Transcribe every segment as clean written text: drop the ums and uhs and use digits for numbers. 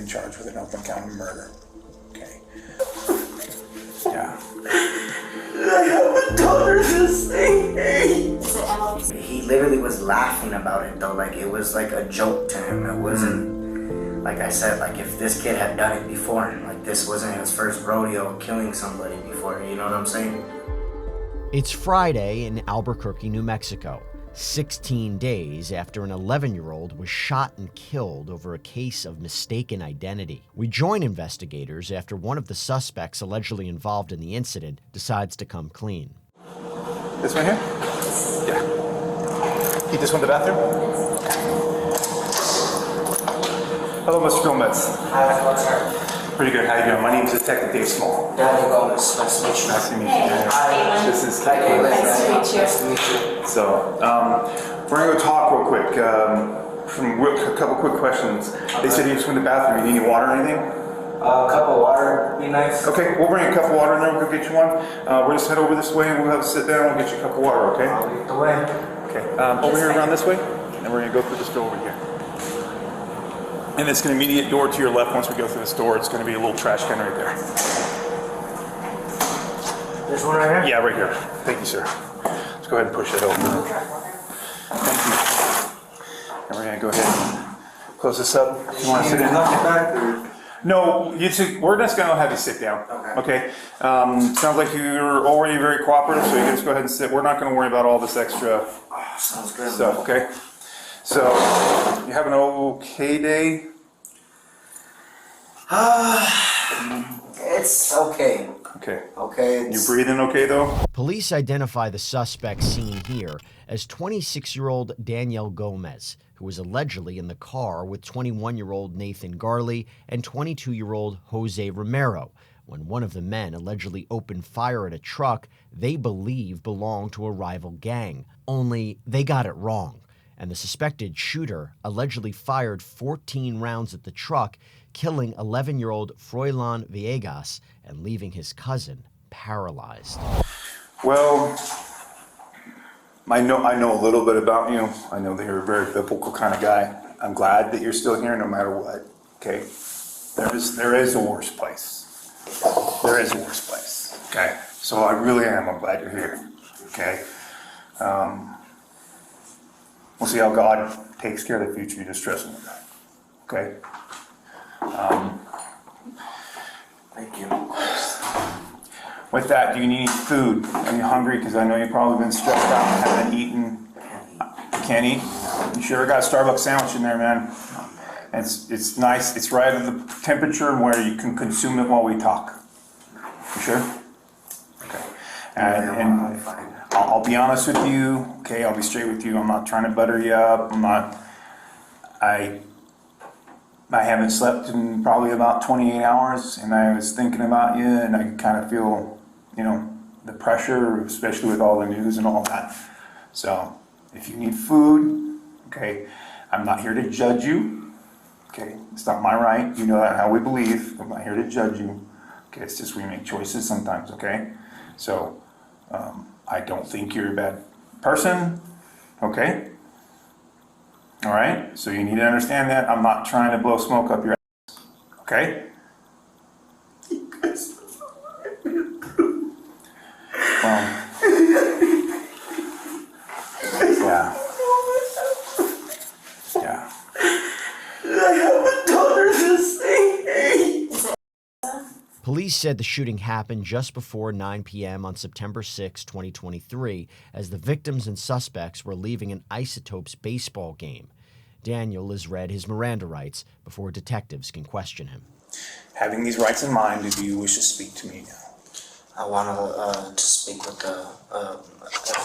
charged with an open count of murder. Okay. Yeah. I haven't told her to say. He literally was laughing about it though, like it was like a joke to him. It wasn't, like I said, like if this kid had done it before, like this wasn't his first rodeo killing somebody before, you know what I'm saying? It's Friday in Albuquerque, New Mexico, 16 days after an 11-year-old was shot and killed over a case of mistaken identity. We join investigators after one of the suspects allegedly involved in the incident decides to come clean. This one here? Yeah. He just went to the bathroom? Hello, Mr. Gomez. Hi, Pretty good. How you doing? My name is Detective Dave Small. Daniel Gomez, nice to meet you. Nice to meet you, Daniel. Hi. This is Hi, Nice to meet you. Nice to meet you. So, we're gonna go talk real quick. A couple quick questions. They said you just went to the bathroom. You need any water or anything? A cup of water would be nice. Okay, we'll bring a cup of water in there. We'll go get you one. We'll just head over this way and we'll have to sit down and we'll get you a cup of water, okay? I'll lead the way. Okay, over here around this way, and we're gonna go through this door over here. And it's an immediate door to your left. Once we go through this door, it's gonna be a little trash can right there. This one right here? Yeah, right here. Thank you, sir. Let's go ahead and push it open. Thank you. And we're gonna go ahead and close this up. You wanna sit in? No, we're just gonna have you sit down. Okay. Sounds like you're already very cooperative, so you can just go ahead and sit. We're not gonna worry about all this extra Sounds good. stuff, okay? So, you having an okay day? It's okay. Okay. Okay. You breathing okay though? Police identify the suspect seen here as 26-year-old Daniel Gomez, who was allegedly in the car with 21-year-old Nathan Garley and 22-year-old Jose Romero when one of the men allegedly opened fire at a truck they believe belonged to a rival gang. Only they got it wrong, and the suspected shooter allegedly fired 14 rounds at the truck, killing 11-year-old Froilan Villegas and leaving his cousin paralyzed. Well, I know a little bit about you. I know that you're a very biblical kind of guy. I'm glad that you're still here no matter what, okay? There is a worse place. There is a worse place, okay? So I really am. I'm glad you're here, okay? We'll see how God takes care of the future. You just trust Him with that, okay? Thank you. With that, do you need food? Are you hungry? Because I know you've probably been stressed out and haven't eaten. You can't eat? You sure got a Starbucks sandwich in there, man? And it's nice. It's right at the temperature where you can consume it while we talk. You sure? Okay. And I'll be honest with you. Okay, I'll be straight with you. I'm not trying to butter you up. I haven't slept in probably about 28 hours, and I was thinking about you, and I kind of feel, the pressure, especially with all the news and all that. So, if you need food, okay, I'm not here to judge you, okay? It's not my right. You know that how we believe. I'm not here to judge you. Okay, it's just we make choices sometimes, okay? So, I don't think you're a bad person, okay? All right, so you need to understand that. I'm not trying to blow smoke up your ass, okay? Yeah. I haven't told her to say. Police said the shooting happened just before 9 p.m. on September 6, 2023, as the victims and suspects were leaving an Isotopes baseball game. Daniel has read his Miranda rights before detectives can question him. Having these rights in mind, do you wish to speak to me now? I want to speak with the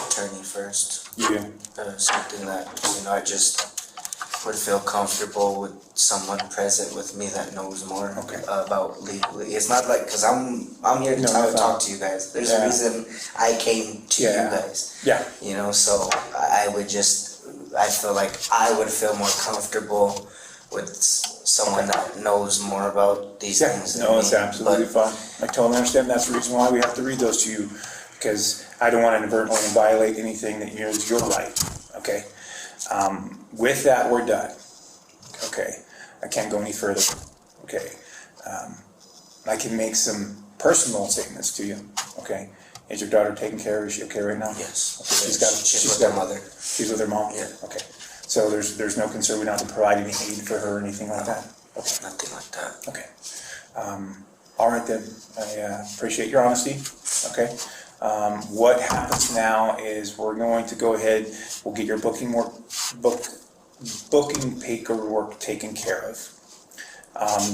attorney first. You do? Something that, I just would feel comfortable with someone present with me that knows more about legally. It's not like, because I'm here to talk to you guys. There's a reason I came to you guys. Yeah. So I feel like I would feel more comfortable with someone that knows more about these things than me. It's absolutely fine. I totally understand. That's the reason why we have to read those to you, because I don't want to inadvertently violate anything that is your right, okay? With that, we're done, okay? I can't go any further, okay? okay? I can make some personal statements to you, okay? Is your daughter taken care of? Is she okay right now? Yes. Okay, She's with her mother. She's with her mom? Yeah. Okay. So there's no concern, we don't have to provide any aid for her or anything like that? Okay. Nothing like that. Okay. All right then, I appreciate your honesty, okay? What happens now is we're going to go ahead, we'll get your booking paperwork taken care of.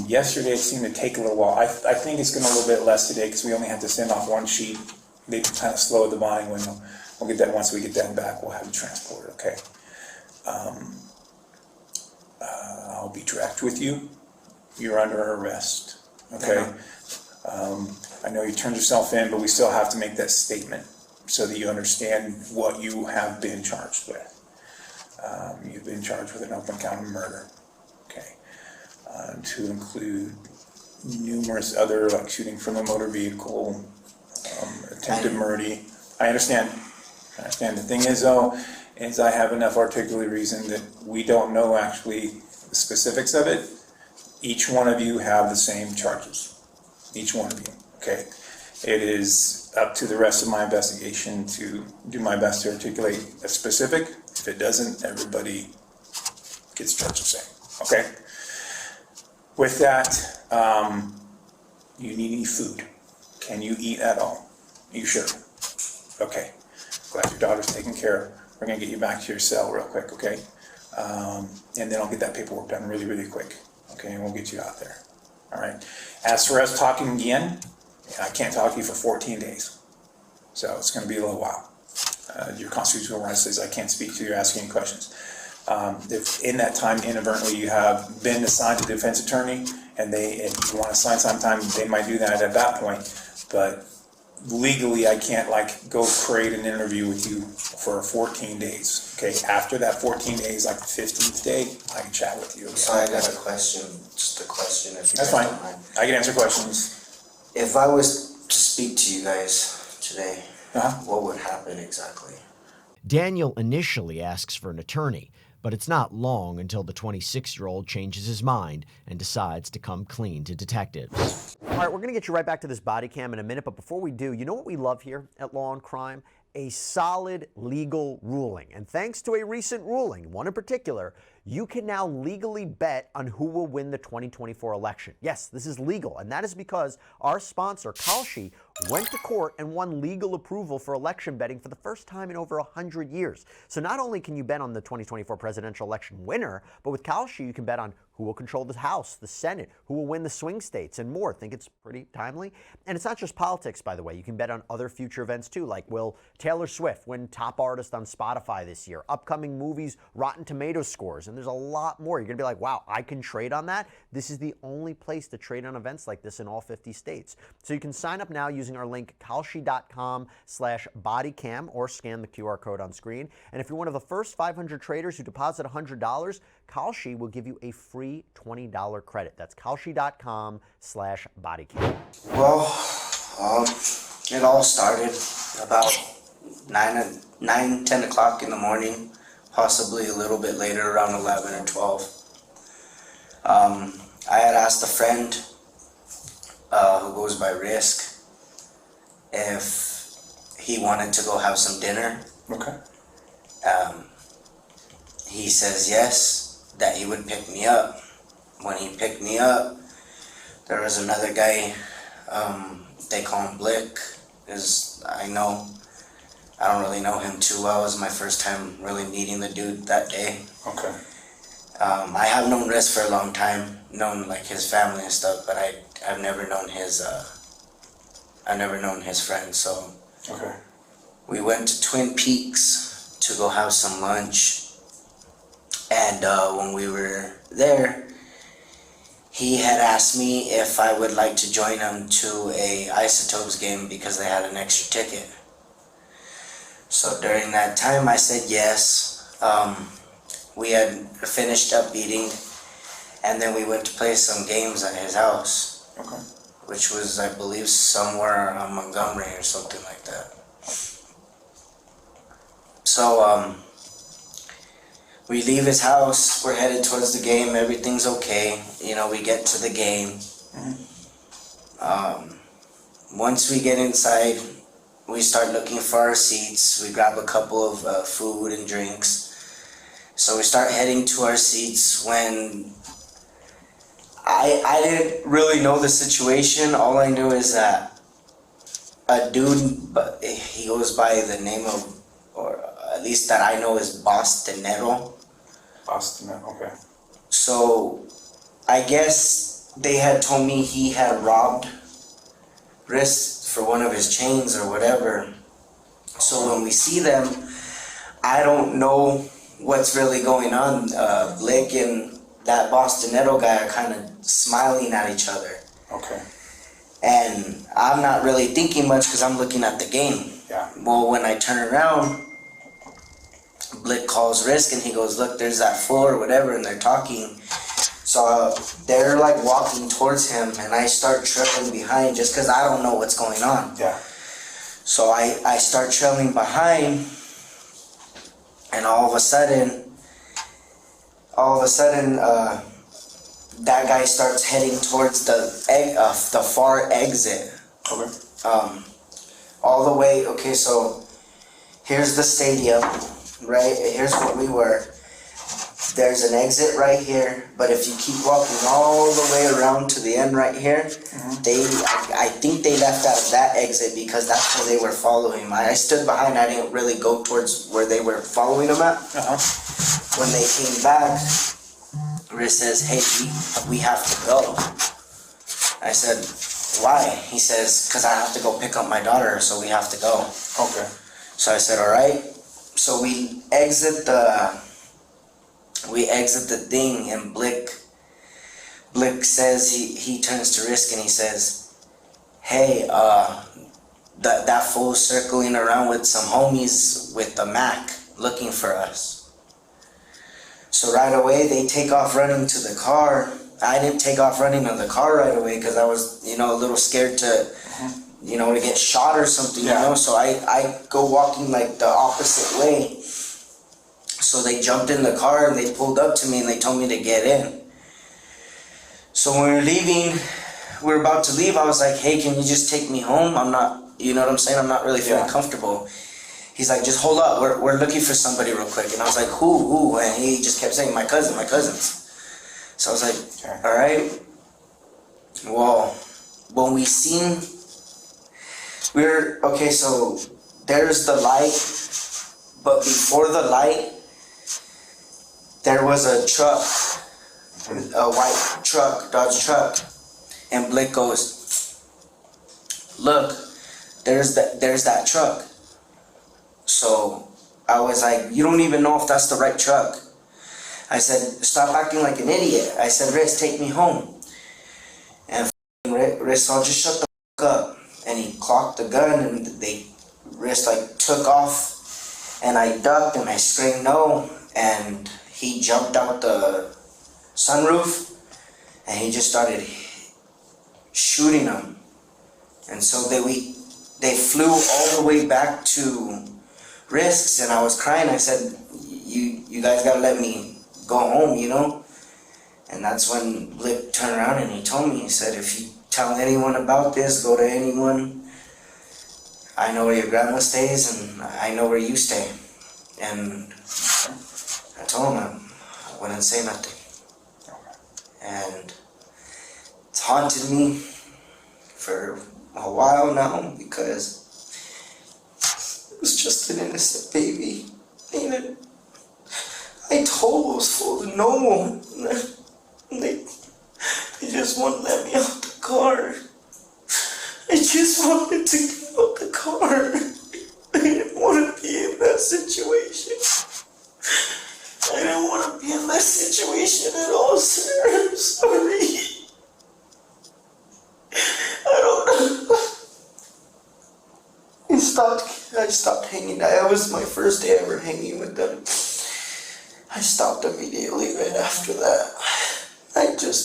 Yesterday it seemed to take a little while. I think it's gonna a little bit less today because we only had to send off one sheet. They kind of slowed the buying window. We'll get that, once we get that back, we'll have it transported, okay? I'll be direct with you. You're under arrest, okay? I know you turned yourself in, but we still have to make that statement so that you understand what you have been charged with. You've been charged with an open count of murder, okay? To include numerous other, like shooting from a motor vehicle, attempted murder. I understand. The thing is though, is I have enough articulated reason that we don't know actually the specifics of it. Each one of you have the same charges. Each one of you, okay? It is up to the rest of my investigation to do my best to articulate a specific. If it doesn't, everybody gets charged the same, okay? With that, you need any food? Can you eat at all? Are you sure? Okay. Glad your daughter's taken care of. We're gonna get you back to your cell real quick, okay? And then I'll get that paperwork done really, really quick, okay? And we'll get you out there, all right? As for us talking again, I can't talk to you for 14 days. So it's gonna be a little while. Your constitutional right says I can't speak to you or ask any questions. If in that time inadvertently you have been assigned a defense attorney and if you want to sign sometime, they might do that at that point. But legally, I can't go create an interview with you for 14 days. Okay, after that 14 days, like the 15th day, I can chat with you. Okay? So I got a question, just a question if you That's guys fine. don't mind. I can answer questions. If I was to speak to you guys today, what would happen exactly? Daniel initially asks for an attorney, but it's not long until the 26-year-old changes his mind and decides to come clean to detectives. All right, we're going to get you right back to this body cam in a minute, but before we do, you know what we love here at Law and Crime? A solid legal ruling. And thanks to a recent ruling, one in particular, you can now legally bet on who will win the 2024 election. Yes, this is legal, and that is because our sponsor, Kalshi, went to court and won legal approval for election betting for the first time in over 100 years. So not only can you bet on the 2024 presidential election winner, but with Kalshi, you can bet on who will control the House, the Senate, who will win the swing states, and more. Think it's pretty timely? And it's not just politics, by the way. You can bet on other future events, too, like will Taylor Swift win Top Artist on Spotify this year, upcoming movies, Rotten Tomatoes scores, and there's a lot more. You're going to be like, wow, I can trade on that? This is the only place to trade on events like this in all 50 states. So you can sign up now using our link, kalshi.com/bodycam, or scan the QR code on screen. And if you're one of the first 500 traders who deposit $100, Kalshi will give you a free $20 credit. That's kalshi.com/bodycam. Well, it all started about 10 o'clock in the morning, possibly a little bit later, around 11 or 12. I had asked a friend who goes by Risk if he wanted to go have some dinner. Okay. He says yes, that he would pick me up. When he picked me up, there was another guy, they call him Blick, because I don't really know him too well. It was my first time really meeting the dude that day. Okay. I have known Riz for a long time, known like his family and stuff, but I've never known his friends. So Okay. we went to Twin Peaks to go have some lunch, and when we were there, he had asked me if I would like to join him to a Isotopes game because they had an extra ticket. So during that time, I said yes. We had finished up eating, and then we went to play some games at his house. Okay. Which was, I believe, somewhere on Montgomery or something like that. So, We leave his house, we're headed towards the game, everything's okay. You know, we get to the game. Once we get inside, we start looking for our seats. We grab a couple of food and drinks. So we start heading to our seats when I didn't really know the situation. All I knew is that a dude, but he goes by the name of, or at least that I know, is Bostonero. Boston, okay. So I guess they had told me he had robbed wrist for one of his chains or whatever. So when we see them, I don't know what's really going on. Blake and that Bostonero guy are kind of smiling at each other. Okay. And I'm not really thinking much because I'm looking at the game. Yeah. Well, when I turn around, Blick calls Risk and he goes, look, there's that fool or whatever, and they're talking. So they're like walking towards him, and I start trailing behind just because I don't know what's going on. Yeah. So I start trailing behind, and all of a sudden, that guy starts heading towards the far exit. Okay. All the way. Okay, so here's the stadium, right? Here's where we were. There's an exit right here, but if you keep walking all the way around to the end right here, I think they left out of that exit because that's where they were following him. I stood behind, I didn't really go towards where they were following him at. When they came back, Riz says, hey, we have to go. I said, why? He says, because I have to go pick up my daughter, so we have to go. Okay. So I said, all right. So we exit the thing, and Blick says, he turns to Risk and he says, hey, that fool's circling around with some homies with the Mac looking for us. So right away they take off running to the car. I didn't take off running to the car right away because I was, a little scared to, to get shot or something, So I go walking like the opposite way. So they jumped in the car and they pulled up to me and they told me to get in. So when we're about to leave, I was like, hey, can you just take me home? I'm not, you know what I'm saying? I'm not really feeling comfortable. He's like, just hold up, we're looking for somebody real quick. And I was like, who? And he just kept saying, my cousins. So I was like, all right. Well, when we seen, so there's the light, but before the light, there was a truck, a white truck, Dodge truck. And Blake goes, look, there's that truck. So I was like, you don't even know if that's the right truck. I said, stop acting like an idiot. I said, Riz, take me home. And Riz, I'll just shut the fuck up. And he clocked the gun and Riz took off, and I ducked and I screamed no, and he jumped out the sunroof and he just started shooting them. And so they flew all the way back to Risks, and I was crying. I said, you guys gotta let me go home, And that's when Blip turned around and he told me, he said, if you tell anyone about this, go to anyone, I know where your grandma stays and I know where you stay. And I told him I wouldn't say nothing. And it's haunted me for a while now because it was just an innocent baby. I told those fools no, and they just wouldn't let me out the car. I just wanted to get out the car. I didn't want to be in that situation. I didn't want to be in that situation at all, sir. I'm sorry. I don't know. I stopped hanging. That was my first day ever hanging with them. I stopped immediately right after that.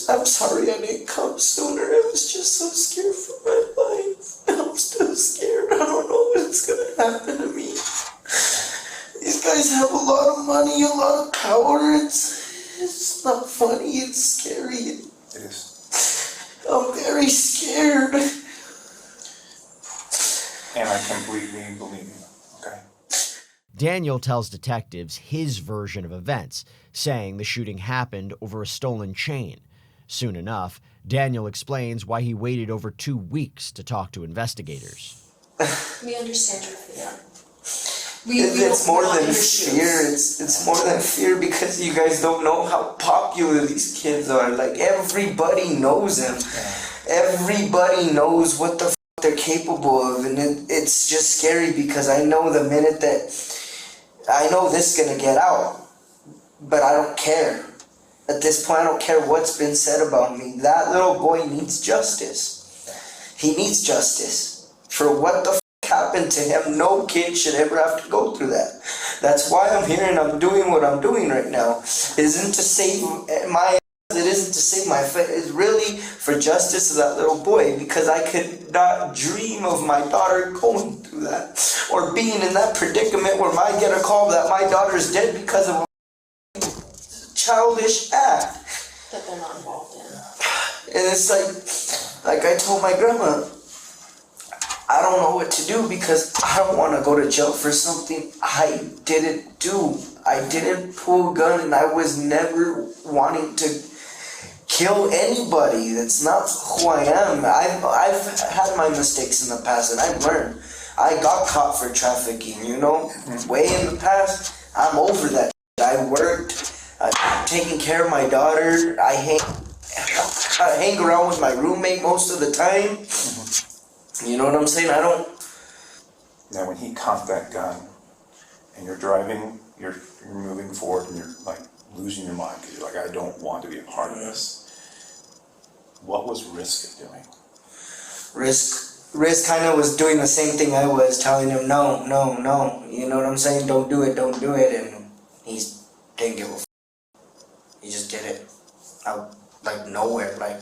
I'm sorry I didn't come sooner. I was just so scared for my life. I'm still scared. I don't know what's gonna happen to me. These guys have a lot of money. funny, a lot of power. It's not funny, it's scary. It is. I'm very scared. And I completely believe you, okay? Daniel tells detectives his version of events, saying the shooting happened over a stolen chain. Soon enough, Daniel explains why he waited over 2 weeks to talk to investigators. We understand your fear. It's more we're not than in your fear. shoes. It's more than fear because you guys don't know how popular these kids are. Like, everybody knows them. Everybody knows what the they're capable of, and it's just scary because I know the minute that I know this is gonna get out, but I don't care. At this point, I don't care what's been said about me. That little boy needs justice. He needs justice for what the happened to him. No kid should ever have to go through that. That's why I'm here and I'm doing what I'm doing right now. It isn't to save my it isn't to save my face. It's really for justice of that little boy, because I could not dream of my daughter going through that or being in that predicament where I get a call that my daughter's dead because of a childish act. That they're not involved in. And it's like I told my grandma, I don't know what to do because I don't want to go to jail for something I didn't do. I didn't pull a gun, and I was never wanting to kill anybody. That's not who I am. I've had my mistakes in the past, and I've learned. I got caught for trafficking, way in the past. I'm over that. I worked, taking care of my daughter. I hang around with my roommate most of the time. You know what I'm saying? Now, when he cocked that gun, and you're driving, you're moving forward, and you're like losing your mind because you're like, I don't want to be a part of this. What was Risk doing? Risk kind of was doing the same thing I was, telling him no. You know what I'm saying? Don't do it. And he didn't give a f. He just did it out like nowhere, like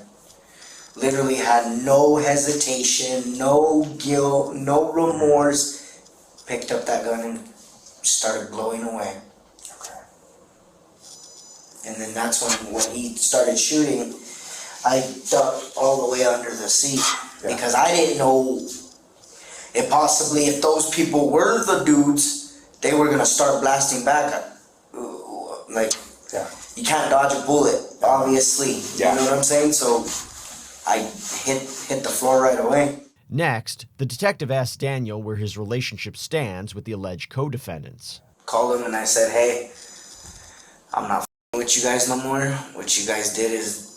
literally had no hesitation, no guilt, no remorse. Picked up that gun and started blowing away. Okay. And then that's when he started shooting. I ducked all the way under the seat because I didn't know if those people were the dudes, they were gonna start blasting back. You can't dodge a bullet, obviously. You know what I'm saying? So I hit the floor right away. Next, the detective asked Daniel where his relationship stands with the alleged co-defendants. Called him and I said, hey, I'm not with you guys no more. What you guys did is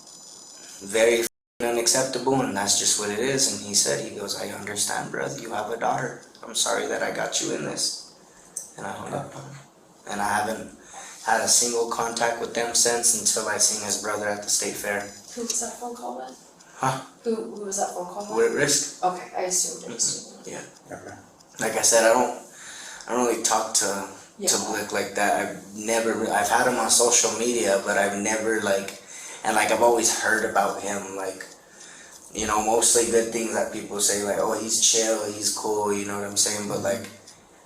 very unacceptable, and that's just what it is. And he goes, I understand, brother. You have a daughter. I'm sorry that I got you in this. And I hung up on him. And I haven't had a single contact with them since until I seen his brother at the state fair. Who was that phone call with? Huh? Who was that phone call with? We're at Risk. Okay, I assumed it. Yeah. Okay. Like I said, I don't really talk to Blick like that. I've had him on social media, but I've never I've always heard about him, mostly good things that people say, like, oh, he's chill, he's cool, you know what I'm saying? But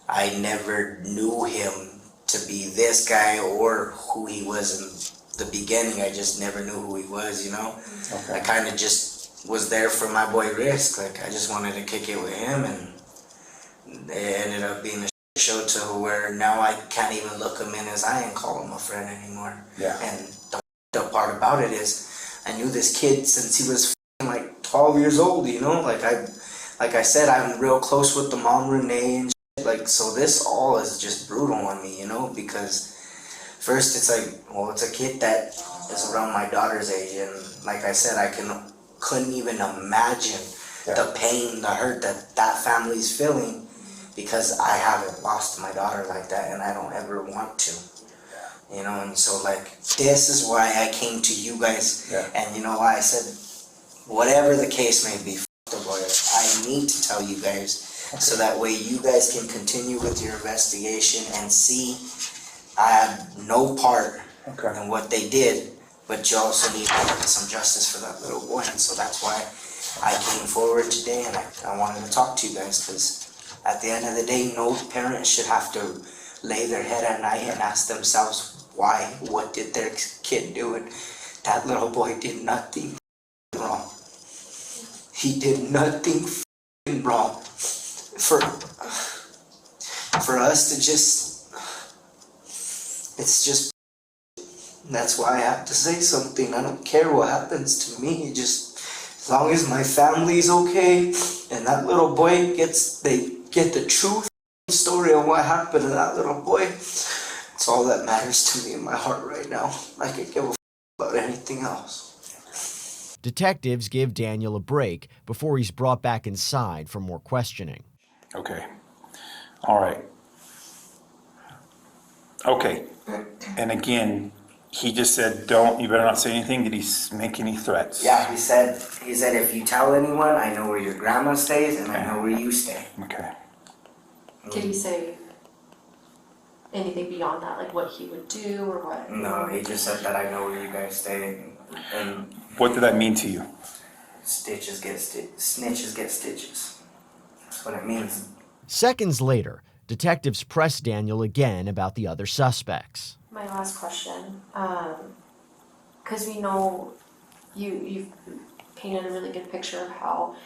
I never knew him to be this guy or who he was in the beginning. I just never knew who he was, Okay. I kind of just was there for my boy Risk. I just wanted to kick it with him, and it ended up being a show to where now I can't even look him in his eye and call him a friend anymore. Yeah. And the part about it is, I knew this kid since he was 12 years old, like I said, I'm real close with the mom, Renee, and shit. So this all is just brutal on me, because first it's it's a kid that is around my daughter's age, and like I said, I couldn't even imagine the pain, the hurt that family's feeling, because I haven't lost my daughter like that, and I don't ever want to. And so this is why I came to you guys, and why I said, whatever the case may be, the lawyer, I need to tell you guys, so that way you guys can continue with your investigation and see I had no part in what they did, but you also need some justice for that little boy, and so that's why I came forward today, and I wanted to talk to you guys, because at the end of the day, no parent should have to lay their head at night and ask themselves why, what did their kid do? And that little boy did nothing wrong. He did nothing wrong. For us to just, it's just, that's why I have to say something. I don't care what happens to me. Just as long as my family's okay and that little boy they get the truth story of what happened to that little boy. It's all that matters to me in my heart right now. I could give a about anything else. Detectives give Daniel a break before he's brought back inside for more questioning. Okay. All right. Okay. And again, he just said, you better not say anything. Did he make any threats? Yeah, he said if you tell anyone, I know where your grandma stays and I know where you stay. Okay. Did he say anything beyond that, like what he would do or what? No, he just said that I know where you guys stay and What did that mean to you? snitches get stitches. That's what it means. Seconds later, detectives press Daniel again about the other suspects. My last question, because we know you've painted a really good picture of how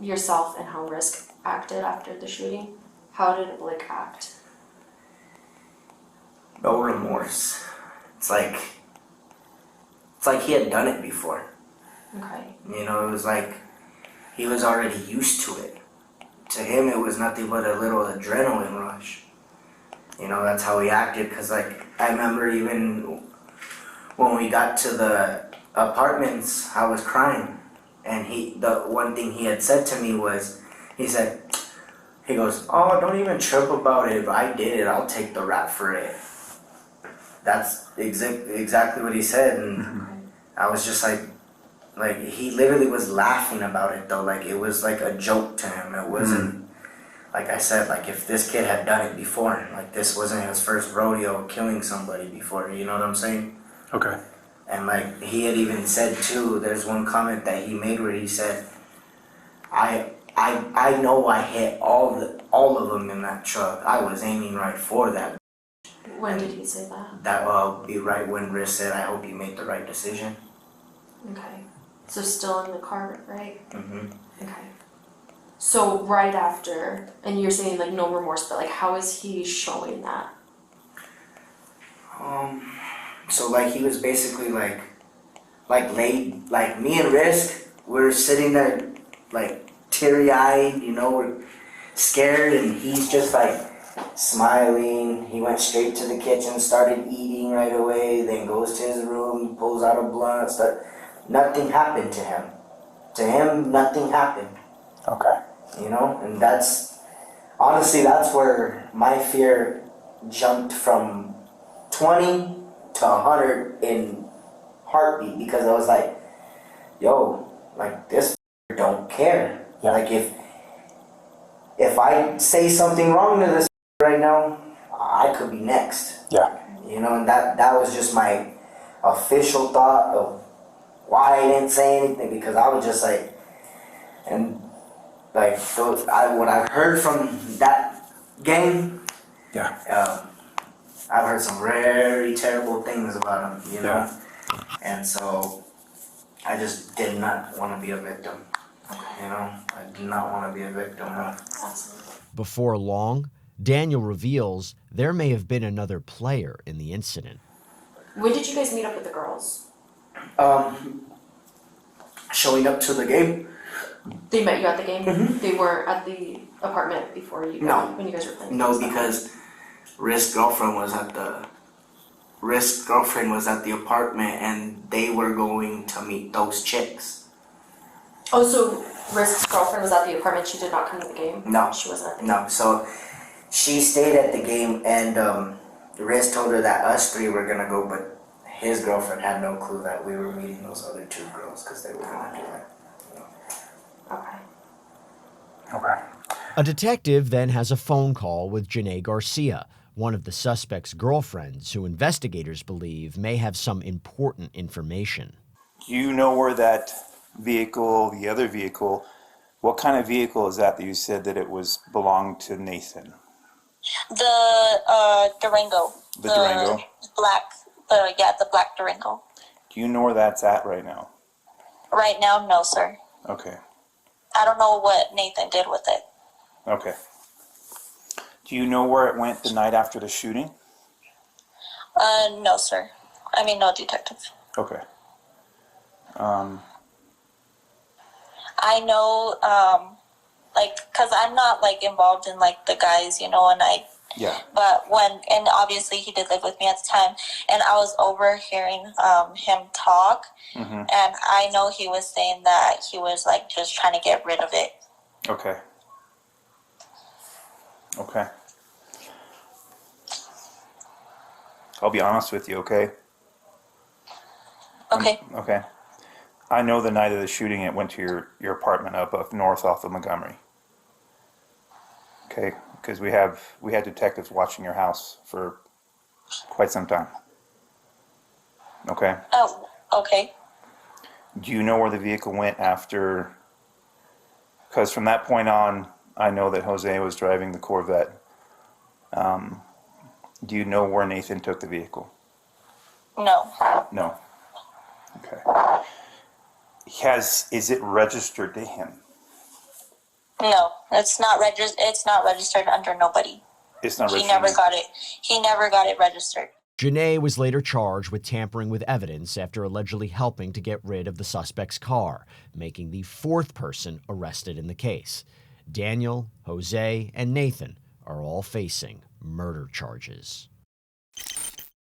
yourself and how Risk acted after the shooting. How did Blick act? No remorse. It's like he had done it before. Okay. You know, it was like he was already used to it. To him, it was nothing but a little adrenaline rush. You know, that's how he acted. Because, like, I remember even when we got to the apartments, I was crying. And the one thing he had said to me was, he goes, oh, don't even trip about it. If I did it, I'll take the rap for it. That's exactly what he said. And I was just like, he literally was laughing about it, though. Like, it was like a joke to him. It wasn't, like I said, like if this kid had done it before, like this wasn't his first rodeo killing somebody before, you know what I'm saying? Okay. And like he had even said too, there's one comment that he made where he said, I know I hit all of them in that truck. I was aiming right for that. When did he say that? That will be right when Riz said, I hope you make the right decision. Okay. So still in the car, right? Mm-hmm. Okay. So right after, and you're saying like no remorse, but like how is he showing that? So like he was basically like laid, like me and Risk, we're sitting there like teary-eyed, you know, we're scared, and he's just like smiling. He went straight to the kitchen, started eating right away, then goes to his room, pulls out a blunt, nothing happened to him. To him, nothing happened. Okay. You know, and that's where my fear jumped from 20 to 100 in heartbeat, because I was like, yo, like this don't care. Yeah. Like if I say something wrong to this right now, I could be next. Yeah. You know, and that was just my official thought of why I didn't say anything, because I was just like, and like what I've heard from that game, Yeah. I've heard some very terrible things about him, you know, Yeah. and so I just did not want to be a victim. You know, I did not want to be a victim. Absolutely. Before long, Daniel reveals there may have been another player in the incident. When did you guys meet up with the girls? Showing up to the game. They met you at the game? Mhm. They weren't at the apartment before you No. when you guys were playing? No, because Risk's girlfriend was at the apartment, and they were going to meet those chicks. Oh, so Risk's girlfriend was at the apartment, she did not come to the game? No. She wasn't at the game? No, so she stayed at the game, and Riz told her that us three were gonna go, but his girlfriend had no clue that we were meeting those other two girls, because they were gonna do that. Okay. Okay. A detective then has a phone call with Jana Garcia, one of the suspect's girlfriends who investigators believe may have some important information. Do you know where that vehicle, the other vehicle, what kind of vehicle is that you said that it belonged to Nathan? The Durango. The Durango? The black Durango. Do you know where that's at right now? Right now, no, sir. Okay. I don't know what Nathan did with it. Okay. Do you know where it went the night after the shooting? No, sir. I mean, no, detective. Okay. I know, cause I'm not involved in the guys, and Yeah. but and obviously he did live with me at the time, and I was overhearing him talk, and I know he was saying that he was just trying to get rid of it. Okay. Okay. I'll be honest with you, okay? Okay. Okay. I know the night of the shooting it went to your apartment up north off of Montgomery. Okay, because we had detectives watching your house for quite some time. Okay? Oh, okay. Do you know where the vehicle went after? Because from that point on, I know that Jose was driving the Corvette. Do you know where Nathan took the vehicle? No. No. Okay. Is it registered to him? No, it's not registered under nobody. It's not registered. He never got it registered. Janae was later charged with tampering with evidence after allegedly helping to get rid of the suspect's car, making the fourth person arrested in the case. Daniel, Jose, and Nathan are all facing murder charges.